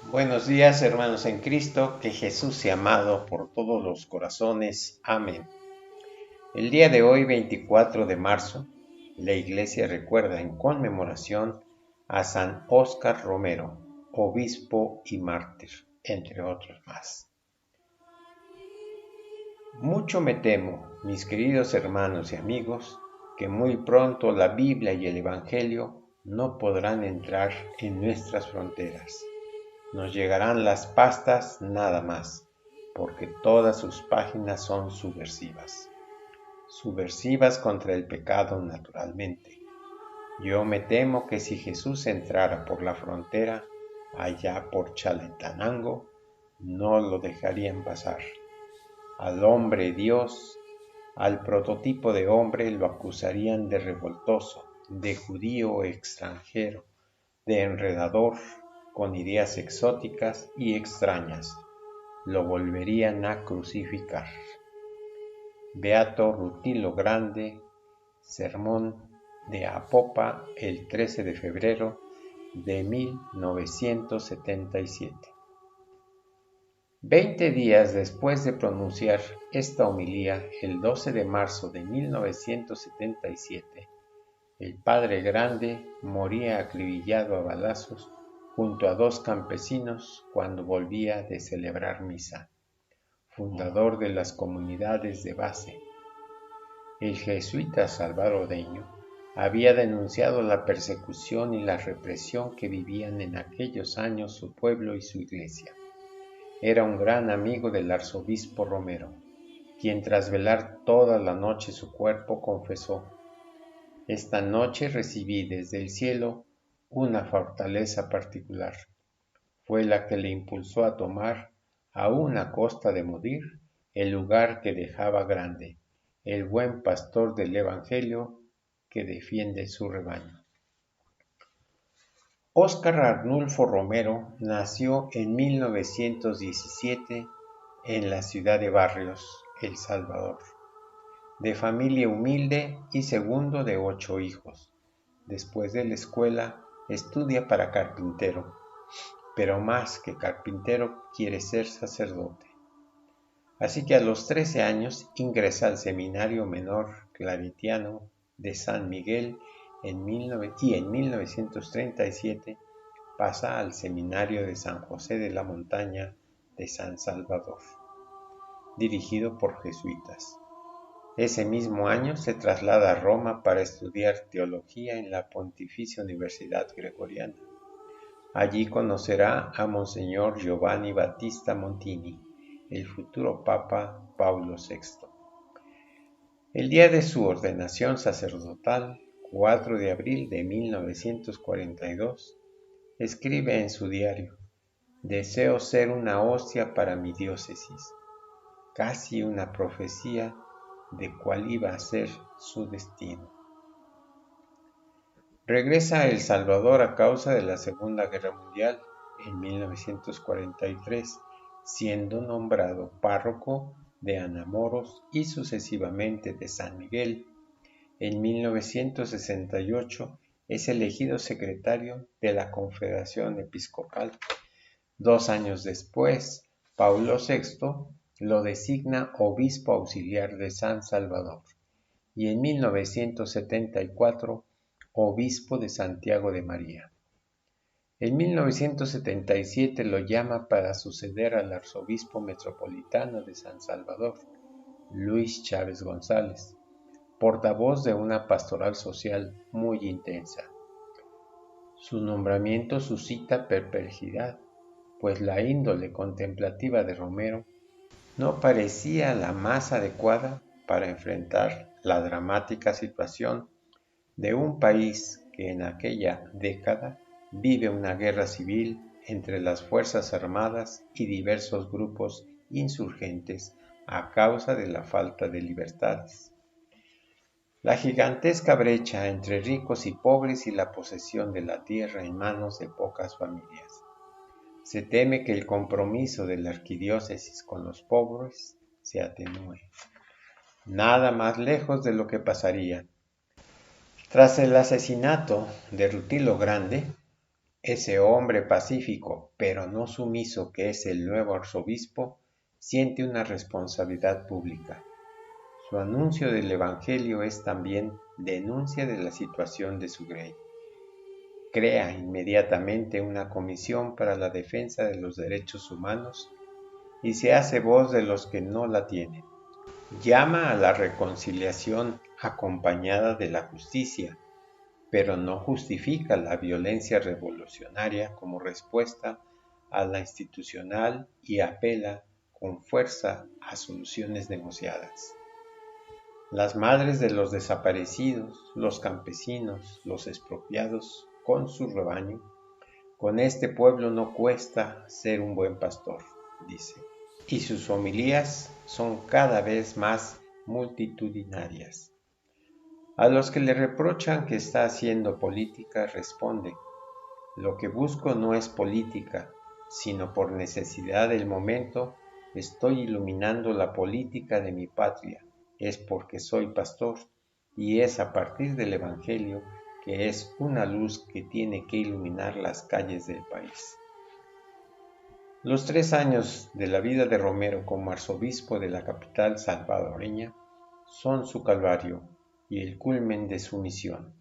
Buenos días, hermanos en Cristo, que Jesús sea amado por todos los corazones. Amén. El día de hoy, 24 de marzo, la Iglesia recuerda en conmemoración a San Óscar Romero, obispo y mártir, entre otros más. Mucho me temo, mis queridos hermanos y amigos, que muy pronto la Biblia y el Evangelio no podrán entrar en nuestras fronteras. Nos llegarán las pastas nada más, porque todas sus páginas son subversivas. Subversivas contra el pecado naturalmente. Yo me temo que si Jesús entrara por la frontera, allá por Chalatenango, no lo dejarían pasar. Al hombre Dios, al prototipo de hombre lo acusarían de revoltoso, de judío extranjero, de enredador, con ideas exóticas y extrañas. Lo volverían a crucificar. Beato Rutilo Grande, sermón de Apopa, el 13 de febrero de 1977. 20 días después de pronunciar esta homilía, el 12 de marzo de 1977, el padre Grande moría acribillado a balazos junto a dos campesinos cuando volvía de celebrar misa. Fundador de las comunidades de base. El jesuita salvadoreño había denunciado la persecución y la represión que vivían en aquellos años su pueblo y su iglesia. Era un gran amigo del arzobispo Romero, quien tras velar toda la noche su cuerpo confesó: «Esta noche recibí desde el cielo una fortaleza particular. Fue la que le impulsó a tomar, aún a costa de morir, el lugar que dejaba grande, el buen pastor del Evangelio que defiende su rebaño». Óscar Arnulfo Romero nació en 1917 en la ciudad de Barrios, El Salvador, de familia humilde y segundo de 8 hijos. Después de la escuela estudia para carpintero, pero más que carpintero quiere ser sacerdote. Así que a los 13 años ingresa al Seminario Menor Claretiano de San Miguel y en 1937 pasa al Seminario de San José de la Montaña de San Salvador, dirigido por jesuitas. Ese mismo año se traslada a Roma para estudiar teología en la Pontificia Universidad Gregoriana. Allí conocerá a Monseñor Giovanni Battista Montini, el futuro Papa Paulo VI. El día de su ordenación sacerdotal, 4 de abril de 1942, escribe en su diario: «Deseo ser una hostia para mi diócesis», casi una profecía de cuál iba a ser su destino. Regresa a El Salvador a causa de la Segunda Guerra Mundial en 1943, siendo nombrado párroco de Anamoros y sucesivamente de San Miguel. En 1968 es elegido secretario de la Confederación Episcopal. 2 años después, Paulo VI lo designa obispo auxiliar de San Salvador y en 1974 obispo de Santiago de María. En 1977 lo llama para suceder al arzobispo metropolitano de San Salvador, Luis Chávez González, portavoz de una pastoral social muy intensa. Su nombramiento suscita perplejidad, pues la índole contemplativa de Romero no parecía la más adecuada para enfrentar la dramática situación de un país que en aquella década vive una guerra civil entre las Fuerzas Armadas y diversos grupos insurgentes a causa de la falta de libertades. La gigantesca brecha entre ricos y pobres y la posesión de la tierra en manos de pocas familias. Se teme que el compromiso de la arquidiócesis con los pobres se atenúe. Nada más lejos de lo que pasaría. Tras el asesinato de Rutilo Grande, ese hombre pacífico pero no sumiso que es el nuevo arzobispo, siente una responsabilidad pública. Su anuncio del Evangelio es también denuncia de la situación de su grey. Crea inmediatamente una comisión para la defensa de los derechos humanos y se hace voz de los que no la tienen. Llama a la reconciliación acompañada de la justicia, pero no justifica la violencia revolucionaria como respuesta a la institucional y apela con fuerza a soluciones negociadas. Las madres de los desaparecidos, los campesinos, los expropiados con su rebaño, con este pueblo no cuesta ser un buen pastor, dice. Y sus homilías son cada vez más multitudinarias. A los que le reprochan que está haciendo política, responde: lo que busco no es política, sino por necesidad del momento estoy iluminando la política de mi patria. Es porque soy pastor y es a partir del Evangelio que es una luz que tiene que iluminar las calles del país. Los 3 años de la vida de Romero como arzobispo de la capital salvadoreña son su calvario y el culmen de su misión.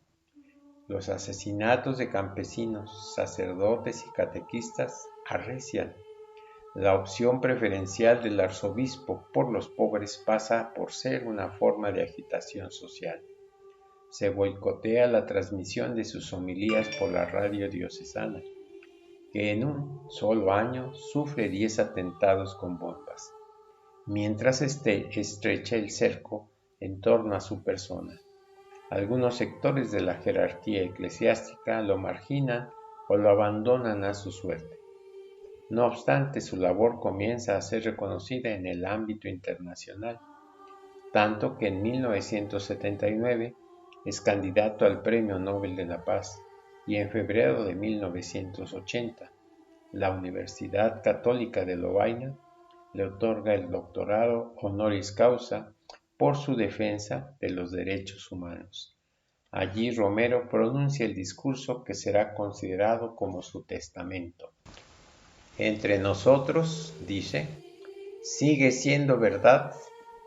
Los asesinatos de campesinos, sacerdotes y catequistas arrecian. La opción preferencial del arzobispo por los pobres pasa por ser una forma de agitación social. Se boicotea la transmisión de sus homilías por la radio diocesana, que en un solo año sufre 10 atentados con bombas, mientras estrecha el cerco en torno a su persona. Algunos sectores de la jerarquía eclesiástica lo marginan o lo abandonan a su suerte. No obstante, su labor comienza a ser reconocida en el ámbito internacional, tanto que en 1979 es candidato al Premio Nobel de la Paz y en febrero de 1980 la Universidad Católica de Lovaina le otorga el doctorado honoris causa por su defensa de los derechos humanos. Allí Romero pronuncia el discurso que será considerado como su testamento. Entre nosotros, dice, sigue siendo verdad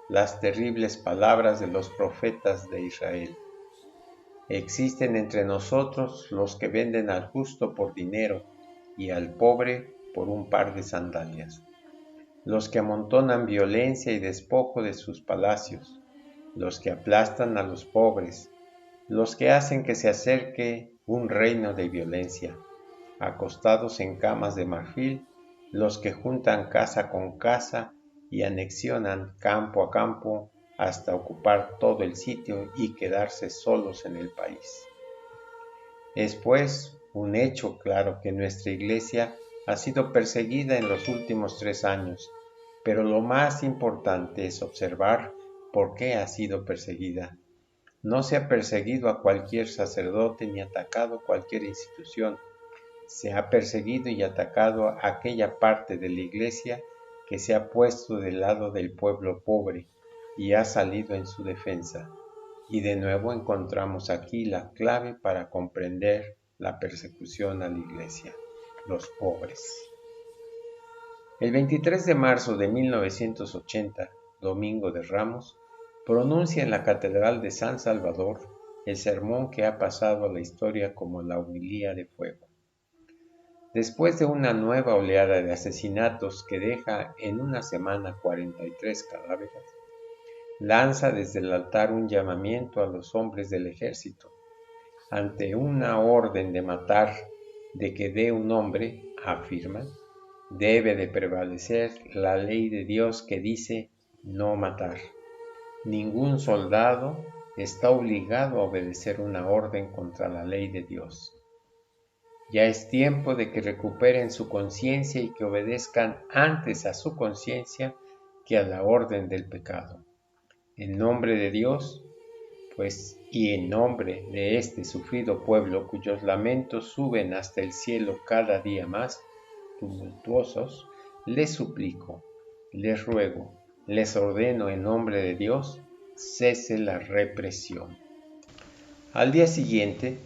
las terribles palabras de los profetas de Israel. Existen entre nosotros los que venden al justo por dinero y al pobre por un par de sandalias, los que amontonan violencia y despojo de sus palacios, los que aplastan a los pobres, los que hacen que se acerque un reino de violencia, acostados en camas de marfil, los que juntan casa con casa y anexionan campo a campo hasta ocupar todo el sitio y quedarse solos en el país. Es pues un hecho claro que nuestra Iglesia ha sido perseguida en los últimos 3 años, pero lo más importante es observar por qué ha sido perseguida. No se ha perseguido a cualquier sacerdote ni atacado cualquier institución. Se ha perseguido y atacado a aquella parte de la Iglesia que se ha puesto del lado del pueblo pobre y ha salido en su defensa. Y de nuevo encontramos aquí la clave para comprender la persecución a la Iglesia: los pobres. El 23 de marzo de 1980, Domingo de Ramos, pronuncia en la Catedral de San Salvador el sermón que ha pasado a la historia como la homilía de fuego. Después de una nueva oleada de asesinatos que deja en una semana 43 cadáveres, lanza desde el altar un llamamiento a los hombres del ejército. Ante una orden de matar de que dé un hombre, afirma, debe de prevalecer la ley de Dios que dice no matar. Ningún soldado está obligado a obedecer una orden contra la ley de Dios. Ya es tiempo de que recuperen su conciencia y que obedezcan antes a su conciencia que a la orden del pecado. En nombre de Dios, pues, y en nombre de este sufrido pueblo cuyos lamentos suben hasta el cielo cada día más tumultuosos, les suplico, les ruego, les ordeno en nombre de Dios, cese la represión. Al día siguiente,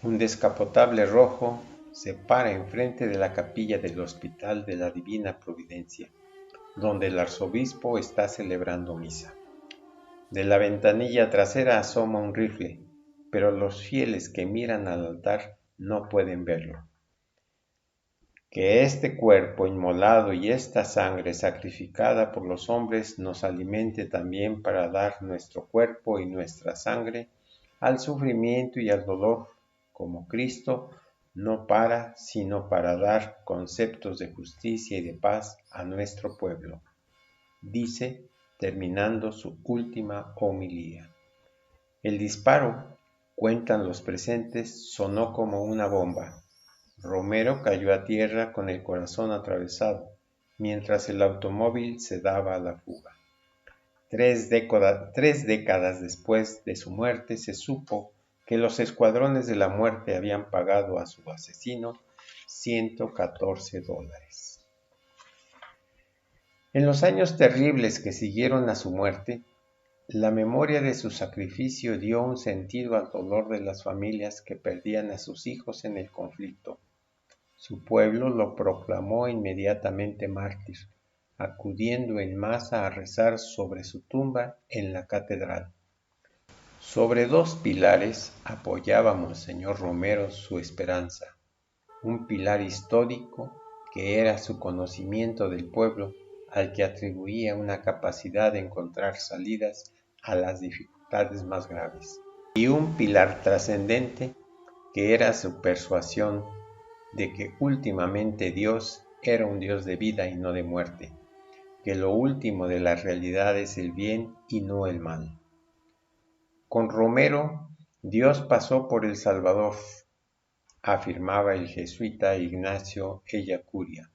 un descapotable rojo se para enfrente de la capilla del Hospital de la Divina Providencia, donde el arzobispo está celebrando misa. De la ventanilla trasera asoma un rifle, pero los fieles que miran al altar no pueden verlo. Que este cuerpo inmolado y esta sangre sacrificada por los hombres nos alimente también para dar nuestro cuerpo y nuestra sangre al sufrimiento y al dolor, como Cristo no para, sino para dar conceptos de justicia y de paz a nuestro pueblo, dice terminando su última homilía. El disparo, cuentan los presentes, sonó como una bomba. Romero cayó a tierra con el corazón atravesado, mientras el automóvil se daba a la fuga. 3 décadas después de su muerte se supo que los escuadrones de la muerte habían pagado a su asesino $114. En los años terribles que siguieron a su muerte, la memoria de su sacrificio dio un sentido al dolor de las familias que perdían a sus hijos en el conflicto. Su pueblo lo proclamó inmediatamente mártir, acudiendo en masa a rezar sobre su tumba en la catedral. Sobre 2 pilares apoyaba Monseñor Romero su esperanza, un pilar histórico que era su conocimiento del pueblo, al que atribuía una capacidad de encontrar salidas a las dificultades más graves, y un pilar trascendente que era su persuasión de que últimamente Dios era un Dios de vida y no de muerte, que lo último de la realidad es el bien y no el mal. Con Romero, Dios pasó por El Salvador, afirmaba el jesuita Ignacio Ellacuría,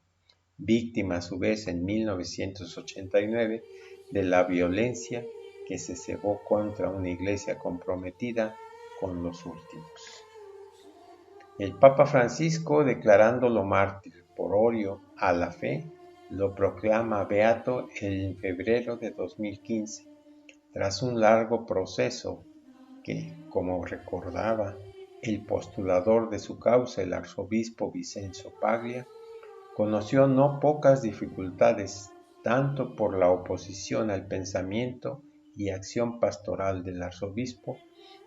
víctima a su vez en 1989 de la violencia que se cebó contra una iglesia comprometida con los últimos. El Papa Francisco, declarándolo mártir por odio a la fe, lo proclama beato en febrero de 2015, tras un largo proceso que, como recordaba el postulador de su causa, el arzobispo Vicenzo Paglia, conoció no pocas dificultades, tanto por la oposición al pensamiento y acción pastoral del arzobispo,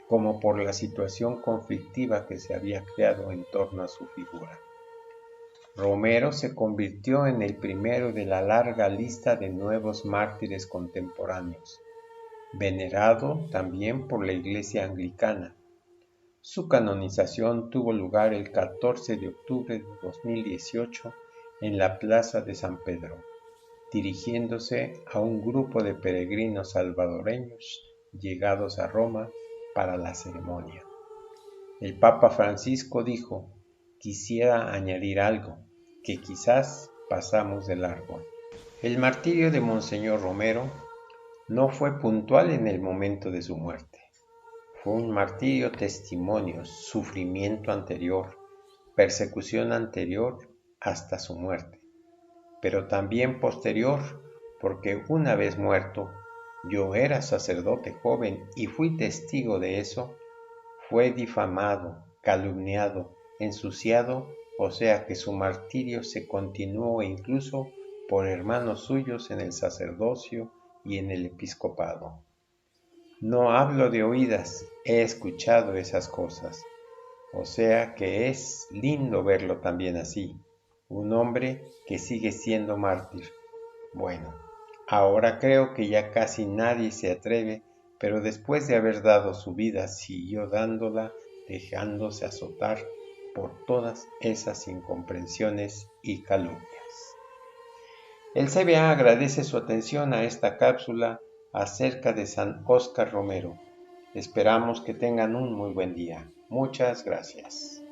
como por la situación conflictiva que se había creado en torno a su figura. Romero se convirtió en el primero de la larga lista de nuevos mártires contemporáneos, venerado también por la Iglesia Anglicana. Su canonización tuvo lugar el 14 de octubre de 2018 en la Plaza de San Pedro, dirigiéndose a un grupo de peregrinos salvadoreños llegados a Roma para la ceremonia. El Papa Francisco dijo: quisiera añadir algo, que quizás pasamos de largo. El martirio de Monseñor Romero no fue puntual en el momento de su muerte. Fue un martirio testimonio, sufrimiento anterior, persecución anterior hasta su muerte, pero también posterior, porque una vez muerto, yo era sacerdote joven y fui testigo de eso, fue difamado, calumniado, ensuciado, o sea que su martirio se continuó incluso por hermanos suyos en el sacerdocio y en el episcopado. No hablo de oídas, he escuchado esas cosas, o sea que es lindo verlo también así, un hombre que sigue siendo mártir. Bueno, ahora creo que ya casi nadie se atreve, pero después de haber dado su vida siguió dándola, dejándose azotar por todas esas incomprensiones y calumnias. El CBA agradece su atención a esta cápsula acerca de San Óscar Romero. Esperamos que tengan un muy buen día. Muchas gracias.